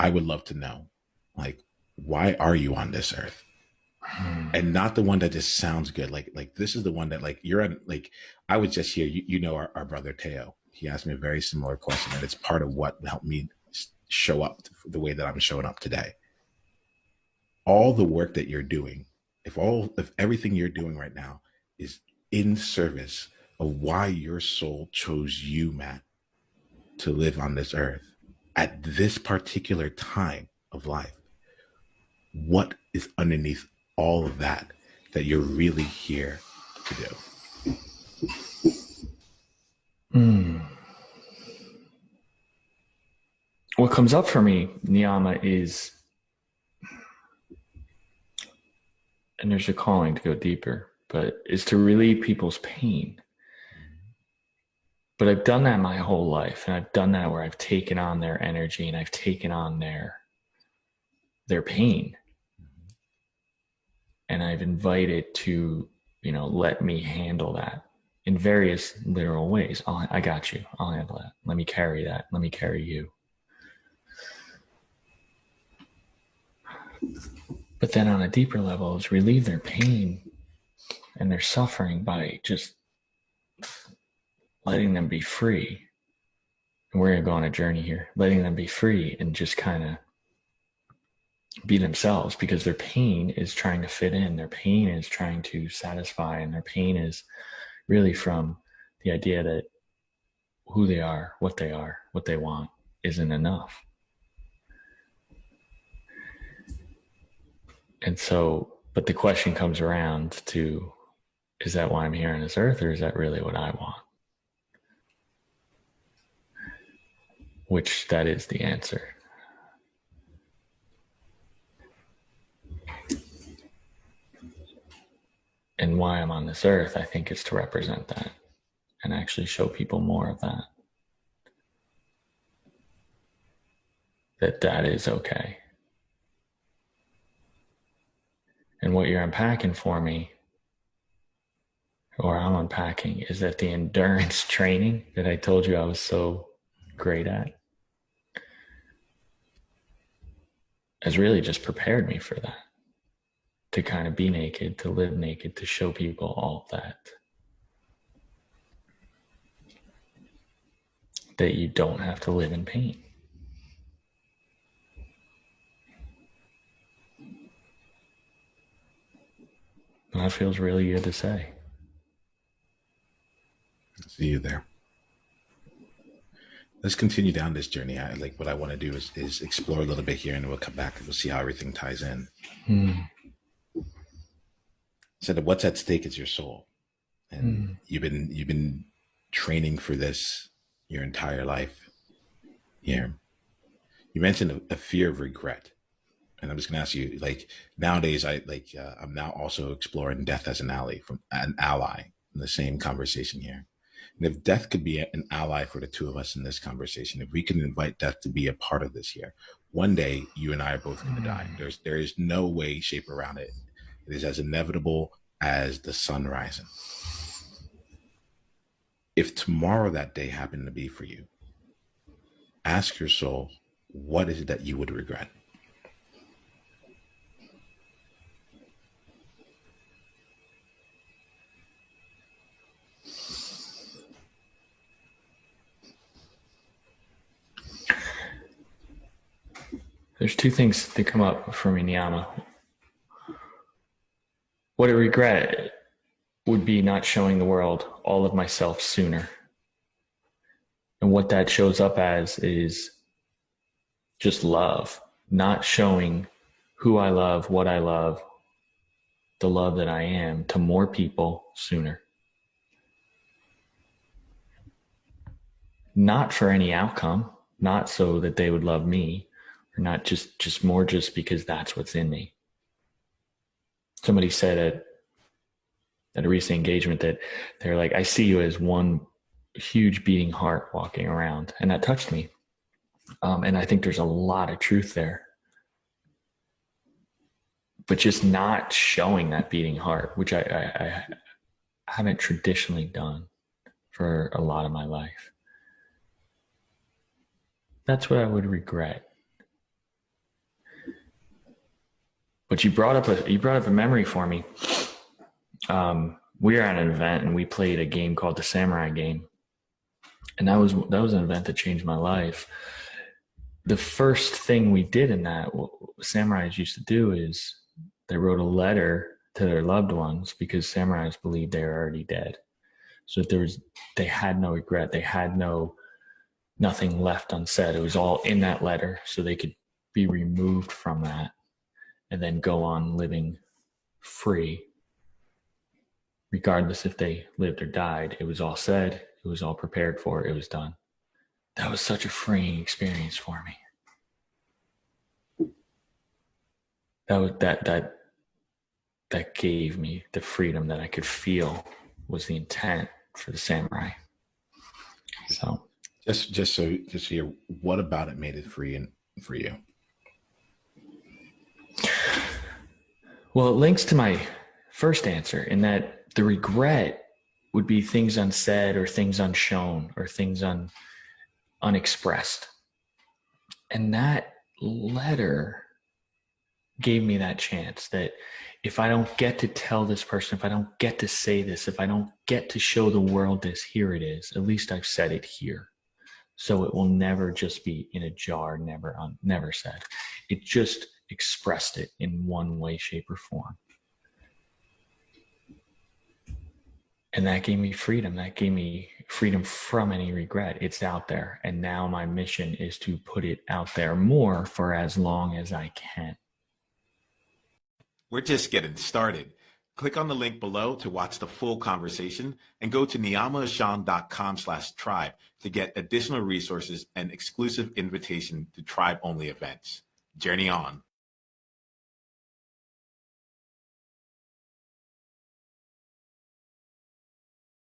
I would love to know, like, why are you on this earth? And not the one that just sounds good. Like this is the one that, like, you're on, like, I was just here, our brother Teo, he asked me a very similar question, and it's part of what helped me show up the way that I'm showing up today. All the work that you're doing, if everything you're doing right now is in service of why your soul chose you, Matt, to live on this earth at this particular time of life, what is underneath all of that that you're really here to do? What comes up for me, Niyama, is, and there's a calling to go deeper, but is to relieve people's pain. But I've done that my whole life, and I've done that where I've taken on their energy and I've taken on their pain. And I've invited to, let me handle that in various literal ways. I got you. I'll handle that. Let me carry that. Let me carry you. But then on a deeper level, is relieve their pain and their suffering by just letting them be free. And we're going to go on a journey here, letting them be free and just kind of be themselves, because their pain is trying to fit in. Their pain is trying to satisfy, and their pain is really from the idea that who they are, what they want isn't enough. And so, but the question comes around to, is that why I'm here on this earth, or is that really what I want? Which that is the answer. And why I'm on this earth, I think, is to represent that and actually show people more of that. That is okay. And what you're unpacking for me, or I'm unpacking, is that the endurance training that I told you I was so great at has really just prepared me for that. To kind of be naked, to live naked, to show people all that. That you don't have to live in pain. And that feels really good to say. See you there. Let's continue down this journey. What I want to do is explore a little bit here, and we'll come back and we'll see how everything ties in. So that what's at stake is your soul, and you've been training for this your entire life. Here, you mentioned a fear of regret, and I'm just gonna ask you, like, nowadays, I'm now also exploring death as an ally in the same conversation here. And if death could be an ally for the two of us in this conversation, if we can invite death to be a part of this here, one day you and I are both going to die. There is no way, shape around it. It is as inevitable as the sun rising. If tomorrow that day happened to be for you, ask your soul, what is it that you would regret? There's two things that come up for me, Niyama. What I regret would be not showing the world all of myself sooner. And what that shows up as is just love, not showing who I love, what I love, the love that I am to more people sooner. Not for any outcome, not so that they would love me, or not just more just because that's what's in me. Somebody said at a recent engagement that they're like, I see you as one huge beating heart walking around. And that touched me. And I think there's a lot of truth there. But just not showing that beating heart, which I haven't traditionally done for a lot of my life. That's what I would regret. But you brought up a memory for me. We were at an event and we played a game called the Samurai Game, and that was an event that changed my life. The first thing we did in that, what samurais used to do, is they wrote a letter to their loved ones, because samurais believed they were already dead. So they had no regret. They had nothing left unsaid. It was all in that letter, so they could be removed from that and then go on living free, regardless if they lived or died. It was all said. It was all prepared for. It was done. That was such a freeing experience for me. That gave me the freedom that I could feel was the intent for the samurai. So just so you, what about it made it free for you? Well, it links to my first answer, in that the regret would be things unsaid or things unshown or things unexpressed. And that letter gave me that chance, that if I don't get to tell this person, if I don't get to say this, if I don't get to show the world this, here it is. At least I've said it here. So it will never just be in a jar, never said. It just expressed it in one way, shape, or form. And that gave me freedom. That gave me freedom from any regret. It's out there. And now my mission is to put it out there more for as long as I can. We're just getting started. Click on the link below to watch the full conversation, and go to niyamaashan.com/tribe to get additional resources and exclusive invitation to tribe-only events. Journey on.